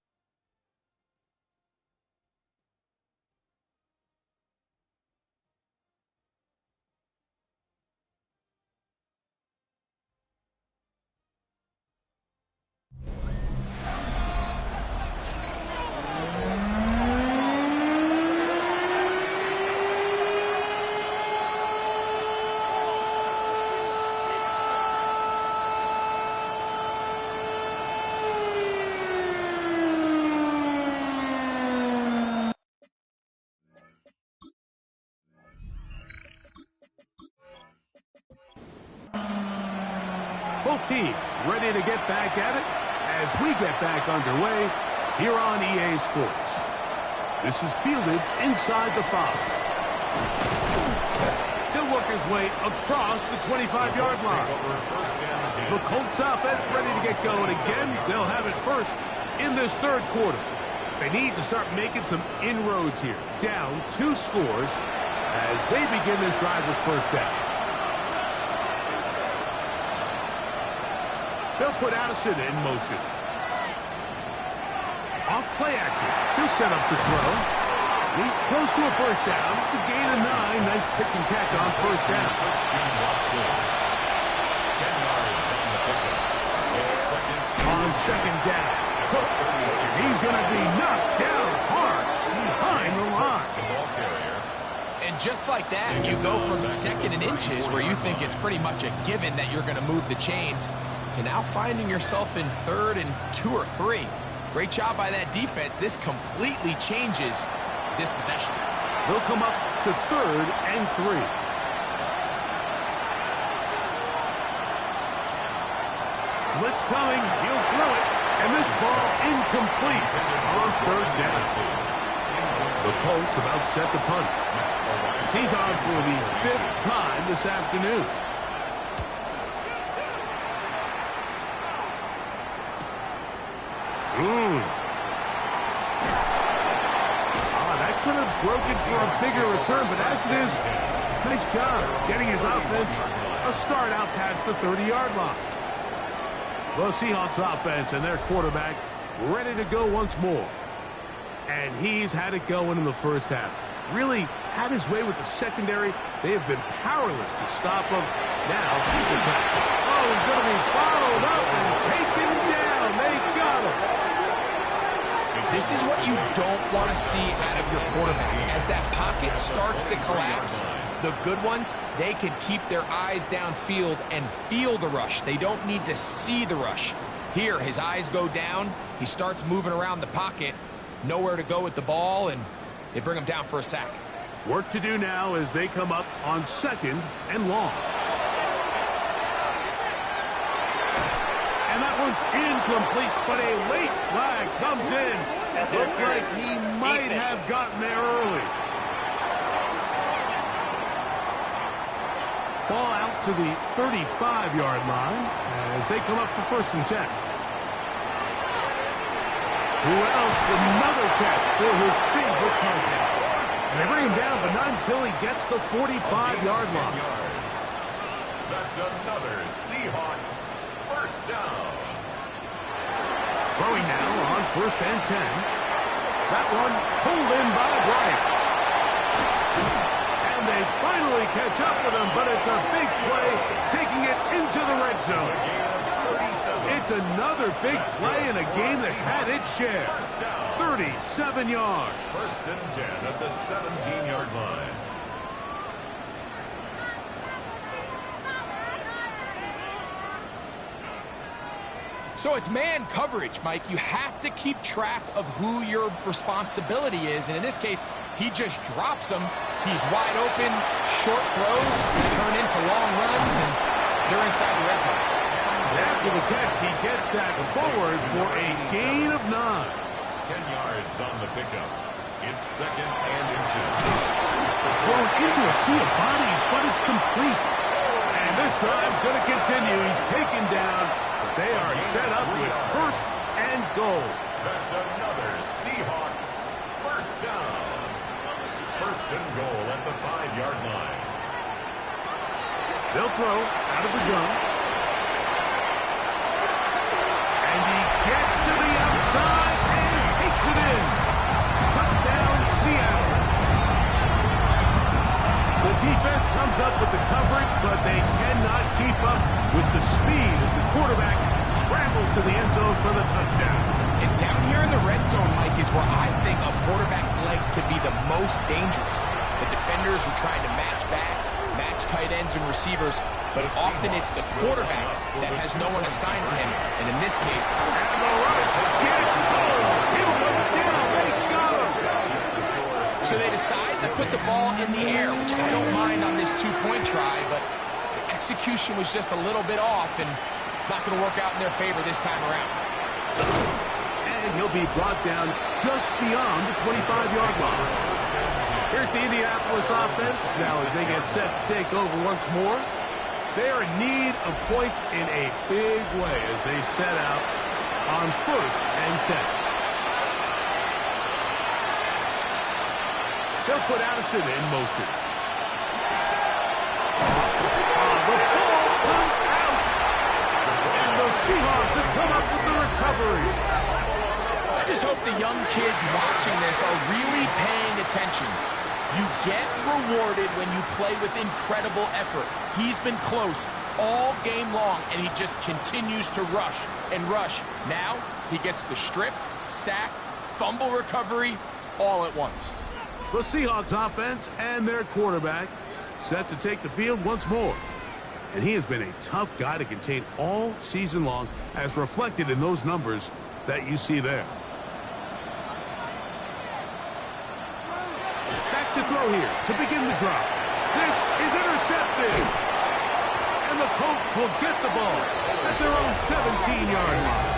Speaker 1: Both teams ready to get back at it as we get back underway here on EA Sports. This is fielded inside the 5. He'll work his way across the 25-yard line. The Colts offense ready to get going again. They'll have it first in this third quarter. They need to start making some inroads here. Down 2 scores as they begin this drive with first down. They'll put Addison in motion. Off play action. He'll set up to throw. He's close to a first down. It's a gain of 9. Nice pitch and catch on first down.
Speaker 3: 10 yards on the pickup. It's
Speaker 1: On second down. Cook. He's going to be knocked down hard behind the line.
Speaker 3: The ball carrier.
Speaker 2: And just like that, you go from second and inches, where you think it's pretty much a given that you're going to move the chains, to now finding yourself in third and 2 or 3. Great job by that defense. This completely changes this possession.
Speaker 1: They'll come up to third and 3. Blitz coming. He'll throw it. And this ball incomplete on third down. The Colts about set to punt. He's on for the 5th time this afternoon. That could have broken for a bigger return, but as it is, nice job getting his offense a start out past the 30-yard line. The Seahawks offense and their quarterback ready to go once more. And he's had it going in the first half. Really had his way with the secondary. They have been powerless to stop him. Now, the tackle. Oh, he's going to be followed up and taken down. They got him.
Speaker 2: This is what you don't want to see out of your quarterback. As that pocket starts to collapse, the good ones, they can keep their eyes downfield and feel the rush. They don't need to see the rush. Here, his eyes go down. He starts moving around the pocket. Nowhere to go with the ball, and they bring him down for a sack.
Speaker 1: Work to do now as they come up on second and long. And that one's incomplete, but a late flag comes in. Looks like he might have gotten there early. Ball out to the 35-yard line as they come up for first and 10. Who else? Another catch for his favorite target. And they bring him down, but not until he gets the 45-yard line.
Speaker 3: That's another Seahawks first down.
Speaker 1: Throwing now on first and 10. That one pulled in by Bryant. And they finally catch up with him, but it's a big play, taking it into the red zone. It's another big play in a game that's had its share. 37 yards.
Speaker 3: First and 10 at the 17-yard line.
Speaker 2: So it's man coverage, Mike. You have to keep track of who your responsibility is. And in this case, he just drops him. He's wide open, short throws, turn into long runs, and they're inside the red zone.
Speaker 1: After the catch, he gets that forward for a gain of 9.
Speaker 3: 10 yards on the pickup. It's second and inches.
Speaker 1: Throws into a sea of bodies, but it's complete. And this drive's going to continue. He's taken down. They are set up with first and goal.
Speaker 3: That's another Seahawks first down. First and goal at the 5-yard line.
Speaker 1: They'll throw out of the gun. And he gets to the outside and takes it in. Touchdown, Seattle. The defense comes up with the coverage, but they cannot keep up with the speed as the quarterback scrambles to the end zone for the touchdown.
Speaker 2: And down here in the red zone, Mike, is where I think a quarterback's legs could be the most dangerous. The defenders are trying to match backs, match tight ends and receivers, but often it's the quarterback that has no one assigned to him. And in this case,
Speaker 1: and the rush gets home. He went down. They got him.
Speaker 2: So they decide to put the ball in the air, which I don't mind on this 2-point try, but the execution was just a little bit off, and It's not going to work out in their favor this time around.
Speaker 1: And he'll be brought down just beyond the 25-yard line. Here's the Indianapolis offense. Now as they get set to take over once more, they are in need of points in a big way as they set out on 1st and 10. They'll put Addison in motion. The ball comes out. And the Seahawks have come up with the recovery.
Speaker 2: I just hope the young kids watching this are really paying attention. You get rewarded when you play with incredible effort. He's been close all game long, and he just continues to rush and rush. Now he gets the strip, sack, fumble recovery all at once.
Speaker 1: The Seahawks offense and their quarterback set to take the field once more. And he has been a tough guy to contain all season long, as reflected in those numbers that you see there. Back to throw here to begin the drive. This is intercepted. And the Colts will get the ball at their own 17-yard line.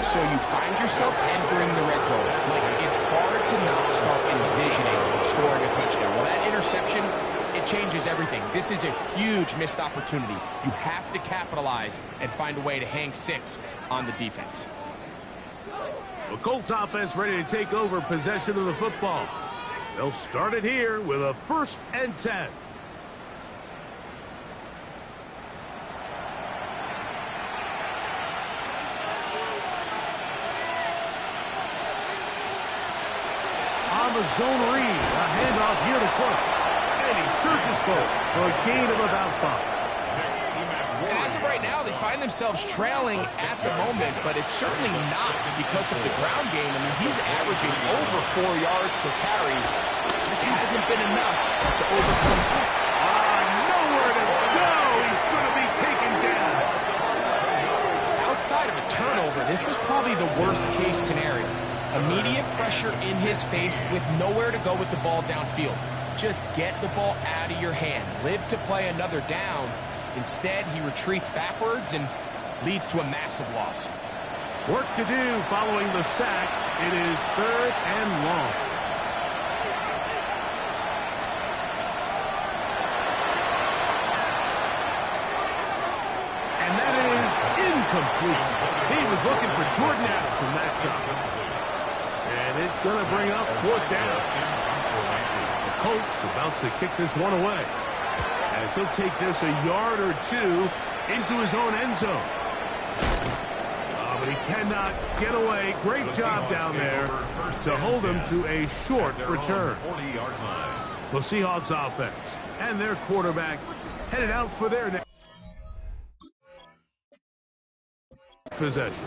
Speaker 2: So you find yourself entering the red zone. Like, it's hard to not start envisioning scoring a touchdown. Well, that interception, it changes everything. This is a huge missed opportunity. You have to capitalize and find a way to hang 6 on the defense.
Speaker 1: The Colts offense ready to take over possession of the football. They'll start it here with a 1st and 10. On the zone read, a handoff here to Clark. And he searches for a gain of about 5.
Speaker 2: And as of right now, they find themselves trailing at the moment, but it's certainly not because of the ground game. I mean, he's averaging over 4 yards per carry. Just hasn't been enough to overcome.
Speaker 1: Nowhere to go. He's going to be taken down.
Speaker 2: Outside of a turnover, this was probably the worst-case scenario. Immediate pressure in his face with nowhere to go with the ball downfield. Just get the ball out of your hand. Live to play another down. Instead, he retreats backwards and leads to a massive loss.
Speaker 1: Work to do following the sack. It is 3rd and long. And that is incomplete. He was looking for Jordan Addison that time. And it's going to bring up 4th down. The Colts about to kick this one away, as he'll take this a yard or 2 into his own end zone. But he cannot get away. Great job down there to hold him to a short return. The Seahawks offense and their quarterback headed out for their next possession.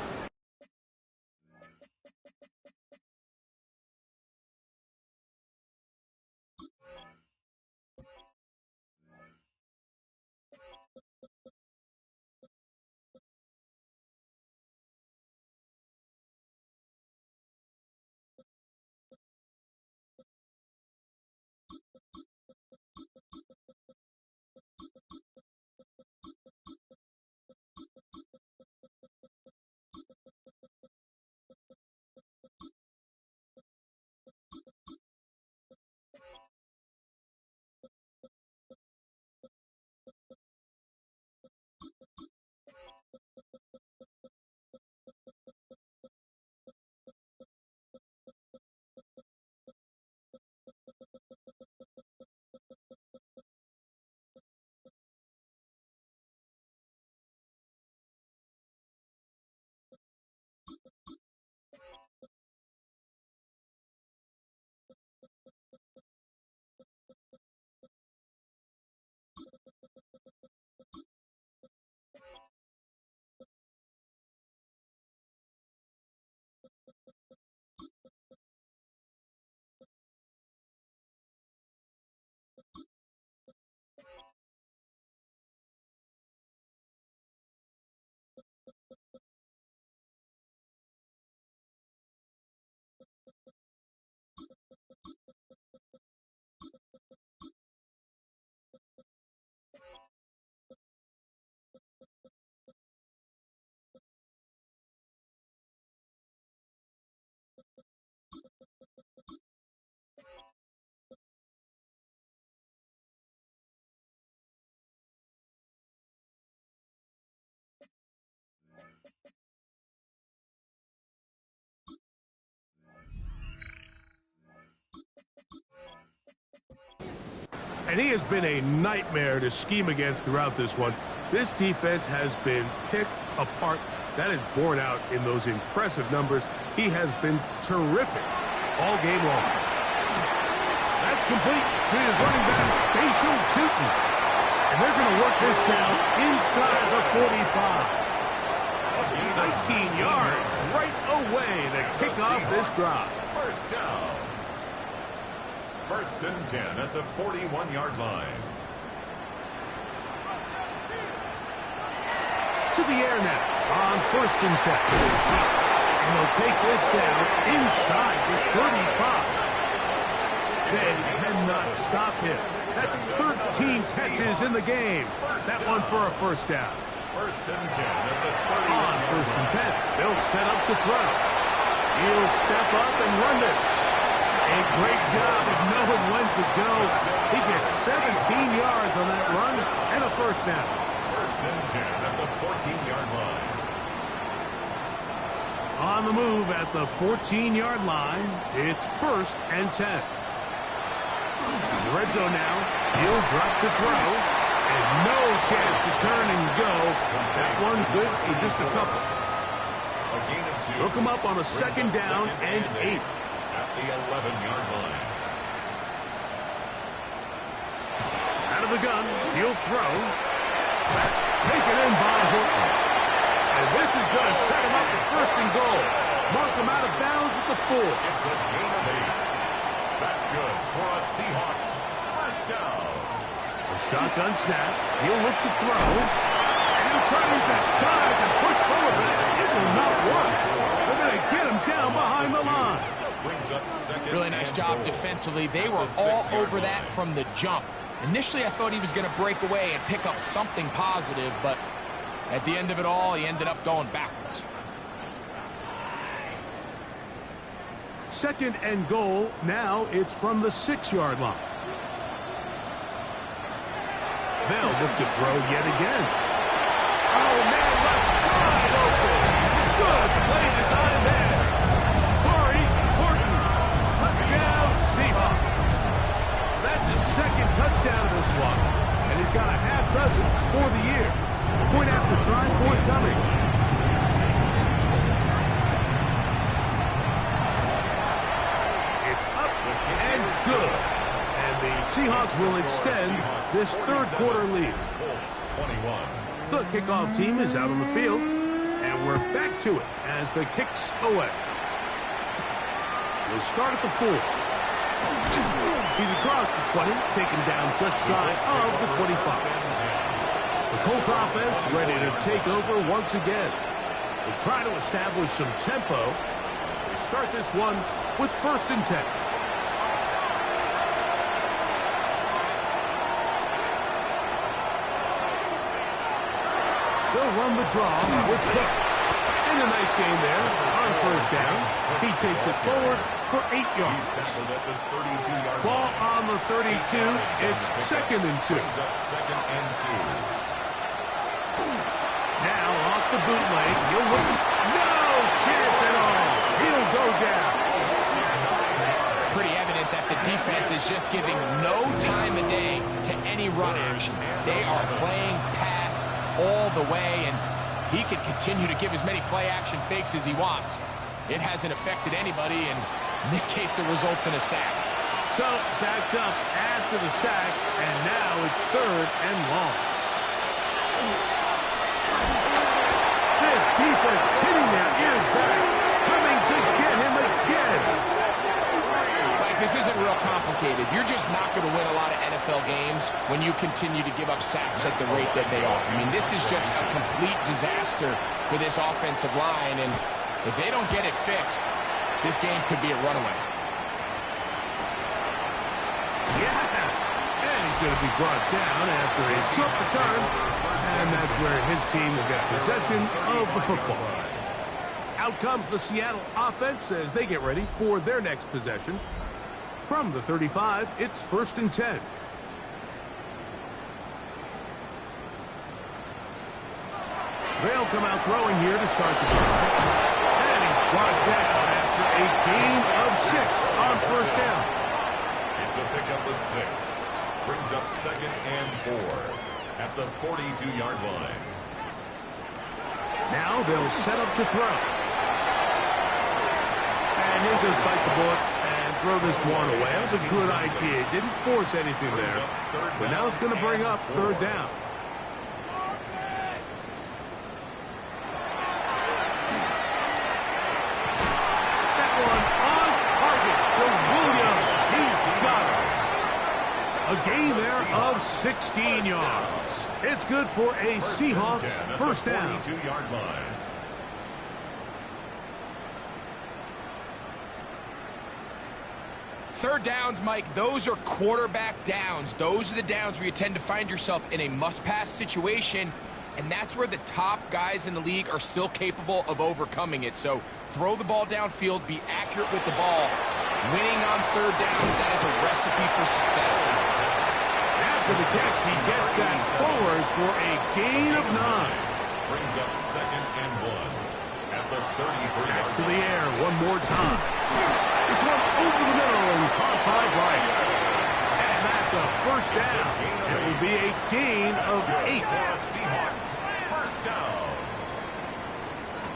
Speaker 1: And he has been a nightmare to scheme against throughout this one. This defense has been picked apart. That is borne out in those impressive numbers. He has been terrific all game long. That's complete to his running back, Facial Tootin. And they're going to work this down inside the 45. 19 yards right away to kick off this drive.
Speaker 3: First down. First and 10 at the 41-yard line.
Speaker 1: To the air now on first and 10. And they'll take this down inside the 35. They cannot stop him. That's 13 catches in the game. That one for a first down.
Speaker 3: First and 10 at the 30.
Speaker 1: On first and 10, they'll set up to throw. He'll step up and run this. A great job of knowing when to go. He gets 17 yards on that run and a first down.
Speaker 3: First and 10 at the 14-yard line.
Speaker 1: On the move at the 14-yard line, it's first and 10. In the red zone now, he'll drop to throw. And no chance to turn and go. That one good for just a couple.
Speaker 3: A gain of 2.
Speaker 1: Hook him up on a second down and 8.
Speaker 3: At the 11-yard line.
Speaker 1: Out of the gun, he'll throw. That's taken in by Horton. And this is going to set him up for first and goal. Mark him out of bounds at the 4.
Speaker 3: It's a gain of 8. That's good for a Seahawks first down.
Speaker 1: A shotgun snap. He'll look to throw. And he'll try to use that size and push forward. It will not work. They're going to get him down behind the line.
Speaker 3: Brings up second.
Speaker 2: Really nice job defensively. They were all over that from the jump. Initially, I thought he was going to break away and pick up something positive, but at the end of it all, he ended up going backwards.
Speaker 1: Second and goal. Now it's from the 6-yard line. They'll look to throw yet again. Oh, man, left wide open. Good play design there. Corey Horton. Touchdown, Seahawks. That's his second touchdown of this one. And he's got a half dozen for the year. Point after try forthcoming. It's up and good. And the Seahawks will extend this third quarter lead.
Speaker 3: Colts 21.
Speaker 1: The kickoff team is out on the field, and we're back to it as the kicks away. We'll start at the 4. He's across the 20, taken down just shy of the 25. The Colts offense ready to take over once again. They'll try to establish some tempo as they start this one with first and 10. They'll run the draw with Cook. And a nice game there on first down. He takes it forward for 8 yards.
Speaker 3: Tackled at the 32-yard
Speaker 1: Ball
Speaker 3: line.
Speaker 1: on the 32. It's second and 2.
Speaker 3: Brings up second and 2.
Speaker 1: Now off the bootleg. He'll look. No chance at all. He'll go down.
Speaker 2: Pretty evident that the defense is just giving no time of day to any run actions. They are playing pass all the way, and he can continue to give as many play-action fakes as he wants. It hasn't affected anybody, and in this case, it results in a sack.
Speaker 1: So, backed up after the sack, and now it's third and long. This defense hitting their ears back, coming to get him again.
Speaker 2: Like, this isn't real complicated. You're just not going to win a lot of NFL games when you continue to give up sacks at the rate that they are. I mean, this is just a complete disaster for this offensive line, and if they don't get it fixed, this game could be a runaway.
Speaker 1: Yeah, and he's going to be brought down after a short return, and that's where his team will get possession of the football. Out comes the Seattle offense as they get ready for their next possession. From the 35, it's first and 10. They'll come out throwing here to start the drive. And he's brought down after a gain of 6 on first down.
Speaker 3: It's a pickup of 6. Brings up 2nd and 4 at the 42-yard line.
Speaker 1: Now they'll set up to throw. And he'll just bite the bullet and throw this one away. That was a good idea. Didn't force anything there. But now it's going to bring up 3rd down. That one on target to Williams. He's got it. A gain there of 16 yards. It's good for a Seahawks 1st down.
Speaker 3: 42-yard line.
Speaker 2: Third downs, Mike, those are quarterback downs. Those are the downs where you tend to find yourself in a must-pass situation, and that's where the top guys in the league are still capable of overcoming it. So throw the ball downfield, be accurate with the ball. Winning on 3rd downs, that is a recipe for success.
Speaker 1: After the catch, he gets that forward for a gain of 9.
Speaker 3: Brings up 2nd and 1 at the 33-yard line.
Speaker 1: To the air one more time. This one over the middle and caught by Bryant. And that's a 1st down. It will be a gain of 8.
Speaker 3: Seahawks, 1st down.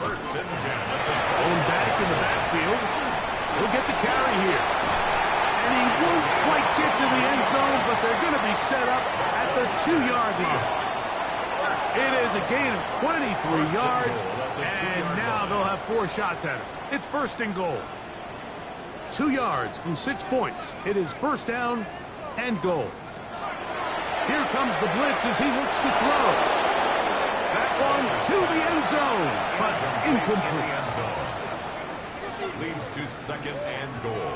Speaker 3: 1st and 10 at the
Speaker 1: Going back in the backfield. He'll get the carry here. And he won't quite get to the end zone, but they're going to be set up at the 2-yard line. It is a gain of 23 yards, and now they'll have 4 shots at it. It's 1st and goal. 2 yards from 6 points. It is 1st down and goal. Here comes the blitz as he looks to throw. That one to the end zone, but incomplete.
Speaker 3: Leads to 2nd and goal.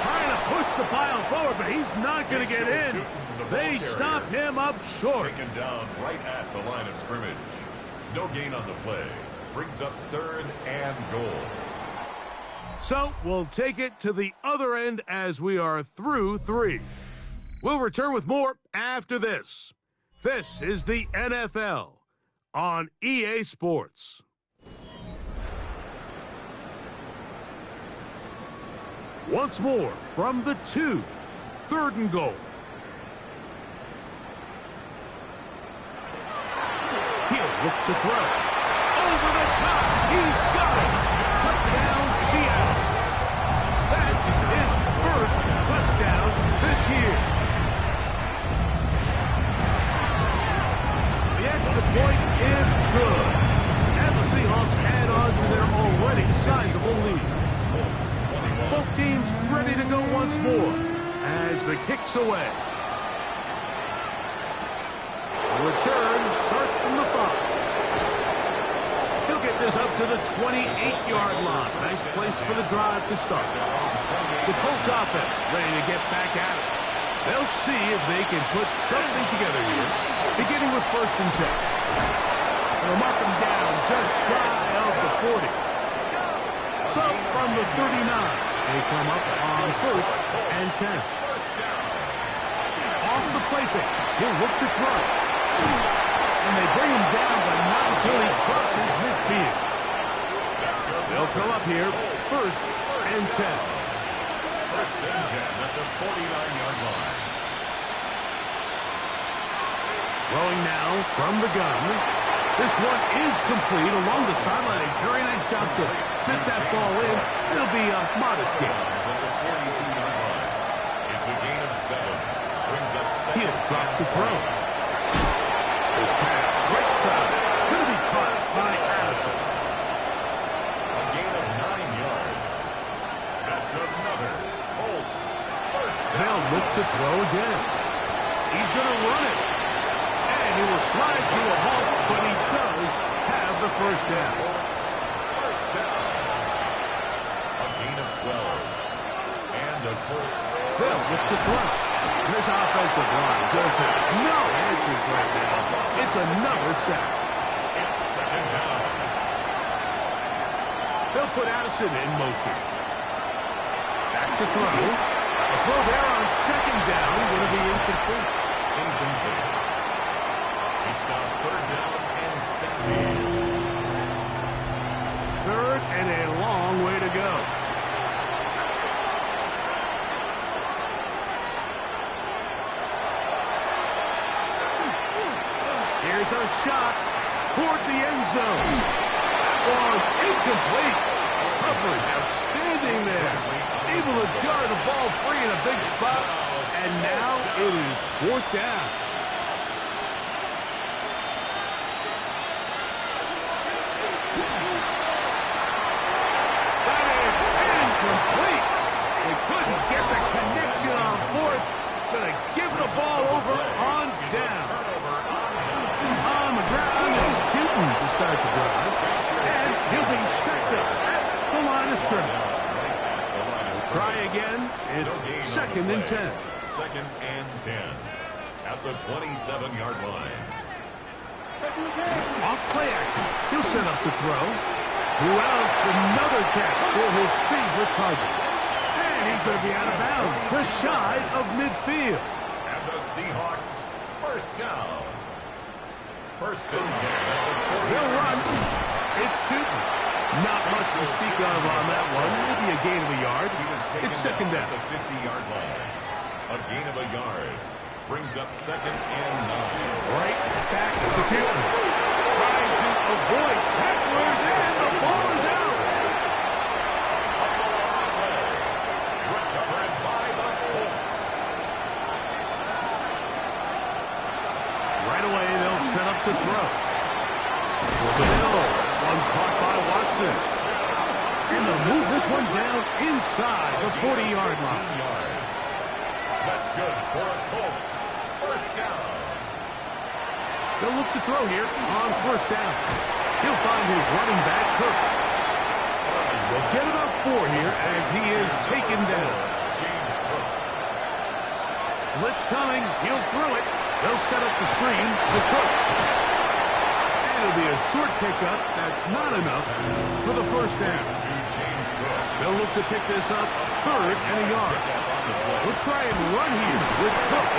Speaker 1: Trying to push the pile forward, but he's not going to get in. They stop him up short.
Speaker 3: Taken down right at the line of scrimmage. No gain on the play. Brings up 3rd and goal.
Speaker 1: So we'll take it to the other end as we are through 3. We'll return with more after this. This is the NFL on EA Sports. Once more from the 2, 3rd and goal. He'll look to throw. Over the top. He's got it. Touchdown, Seattle. That is 1st touchdown this year. The extra point is good. And the Seahawks add on to their already sizable lead. Both teams ready to go once more as the kick's away. The return starts from the 5. He'll get this up to the 28-yard line. Nice place for the drive to start. The Colts offense ready to get back at it. They'll see if they can put something together here, beginning with 1st and 10. They'll mark them down just shy of the 40. So from the 39, they come up on 1st and 10. Off the play fake, he'll look to throw. And they bring him down, but not until he crosses midfield. They'll come up here, 1st and 10.
Speaker 3: 1st and 10 at the 49-yard line.
Speaker 1: Throwing now from the gun. This one is complete along the sideline. A very nice job to fit that ball in. It'll be a modest gain.
Speaker 3: It's a gain of 7. Brings up 2nd.
Speaker 1: He'll drop to throw. This pass right side. Going to be caught by Addison.
Speaker 3: A gain of 9 yards. That's another Colts 1st down.
Speaker 1: They'll look to throw again. He's going to run it. And he will slide to a halt, but he does have the 1st down.
Speaker 3: Colts 1st down. A gain of 12. And the Colts.
Speaker 1: They'll look to throw. This offensive line just has no answers right now. It's another sack.
Speaker 3: It's 2nd down.
Speaker 1: They'll put Addison in motion. Back to throw. A throw there on 2nd down. Going to be incomplete.
Speaker 3: Incomplete. It's now 3rd down and 16.
Speaker 1: 3rd and a long way to go. Here's a shot toward the end zone. That was incomplete. Coverage outstanding there. Able to jar the ball free in a big spot. And now it is fourth down. That is incomplete. They couldn't get the connection on fourth. Gonna give the ball over on down. On the ground is Tootin to start the drive. And he'll be stacked up at the line of scrimmage. We'll try again. It's second and 10.
Speaker 3: Second and 10 at the 27-yard line.
Speaker 1: Off play action. He'll set up to throw. Throughout another catch for his favorite target. And he's going to be out of bounds, just shy of midfield.
Speaker 3: And the Seahawks first down. First and 10 at the 40.
Speaker 1: They'll run. It's Tootin. Not much to speak of on that one. Maybe a gain of a yard. It's second down.
Speaker 3: At the 50-yard line. A gain of a yard brings up second and 9.
Speaker 1: Right back to Tootin. Trying to avoid tacklers, and the ball is out.
Speaker 3: Recovered by the Colts.
Speaker 1: Right away, they'll set up to throw. For the middle. One caught by Watson. And they'll move this one down inside the 40-yard line.
Speaker 3: Yards. That's good for the Colts. First down.
Speaker 1: They'll look to throw here on first down. He'll find his running back, Cook. They'll get about 4 here as he is taken down.
Speaker 3: James Cook.
Speaker 1: Blitz coming. He'll throw it. They'll set up the screen to Cook. And it'll be a short pickup. That's not enough for the first down.
Speaker 3: To James Cook.
Speaker 1: They'll look to pick this up third and a yard. We'll try and run here with Cook.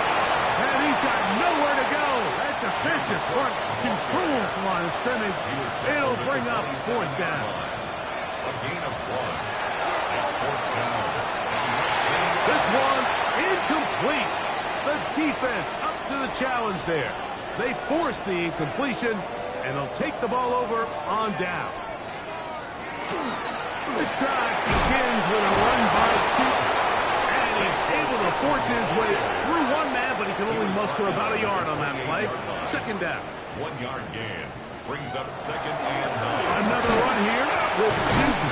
Speaker 1: And he's got nowhere to go. That defensive front controls the line of scrimmage. It'll bring up fourth down.
Speaker 3: A gain of 1. It's fourth down.
Speaker 1: This one incomplete. The defense up to the challenge there. They force the incompletion, and they'll take the ball over on down. This drive begins with a run by Tootin. And he's able to force his way through one man, but he can only muster about a yard on that play. Second down.
Speaker 3: 1 yard gain brings up second and 9.
Speaker 1: Another run here with Tootin.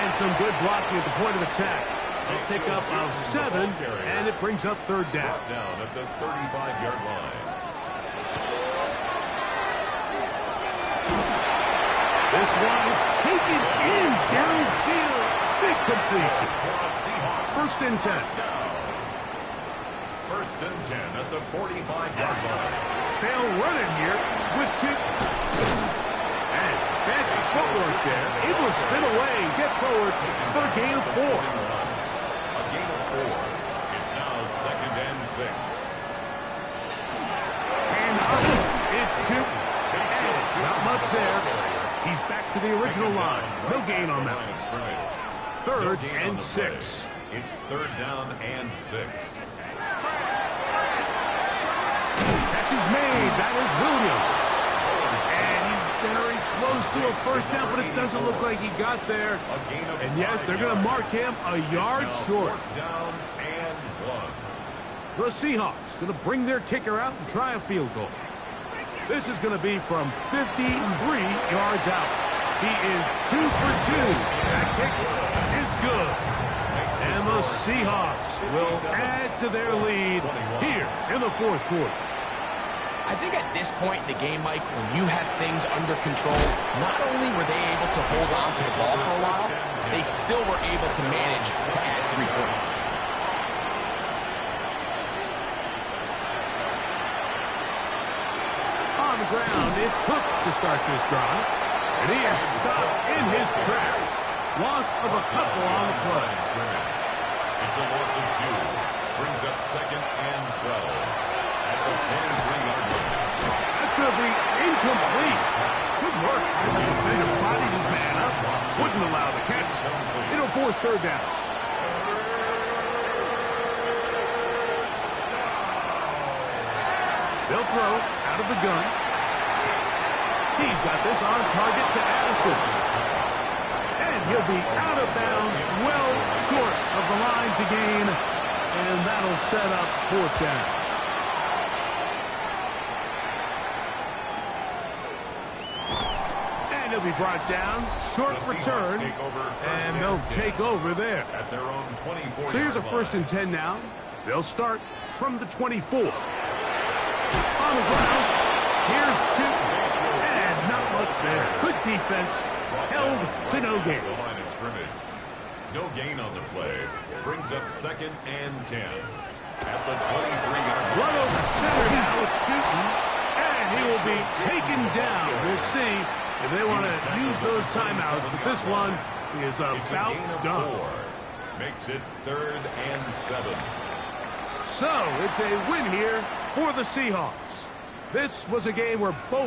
Speaker 1: And some good blocking at the point of attack. They'll pick up of 7, and it brings up third down.
Speaker 3: Brought down at the 35-yard line.
Speaker 1: This one is taken in downfield. Big completion. First and 10.
Speaker 3: First and 10 at the 45-yard line.
Speaker 1: They'll run it here with Tootin. And fancy footwork there. Able to spin away and get forward for a gain of 4.
Speaker 3: A gain of 4. It's now second and 6.
Speaker 1: And up. It's Tootin. Not much there. He's back to the original line. No gain on that. Third and 6.
Speaker 3: It's third down and 6.
Speaker 1: Catch is made. That is Williams. And he's very close to a first down, but it doesn't look like he got there. And yes, they're going to mark him a yard short.
Speaker 3: Down and 1.
Speaker 1: The Seahawks going to bring their kicker out and try a field goal. This is going to be from 53 yards out. He is 2 for 2. That kick is good. And the Seahawks will add to their lead here in the fourth quarter.
Speaker 2: I think at this point in the game, Mike, when you have things under control, not only were they able to hold on to the ball for a while, they still were able to manage to add 3 points.
Speaker 1: On the ground, it's Cook to start this drive. And he is stopped in his tracks. Loss of a couple on the play.
Speaker 3: It's a loss of 2. Brings up second and 12. At the 23-yard line.
Speaker 1: That's going to be incomplete. Good work. The defender bodied his man up. Wouldn't allow the catch. It'll force third down. They'll throw out of the gun. He's got this on target to Addison. And he'll be out of bounds, well short of the line to gain. And that'll set up fourth down. And he'll be brought down. Short return. And they'll take over there.
Speaker 3: At their own 24.
Speaker 1: So here's a 1st and 10 now. They'll start from the 24. On the ground. Here's two. And not much there. Good defense. Held to no gain.
Speaker 3: The line of scrimmage. No gain on the play. Brings up 2nd and 10. At the 23-yard line.
Speaker 1: Run over center now with Tootin. And he will be taken down. We'll see if they want to use those timeouts. But this one is about done.
Speaker 3: 4. Makes it 3rd and 7.
Speaker 1: So it's a win here for the Seahawks. This was a game where both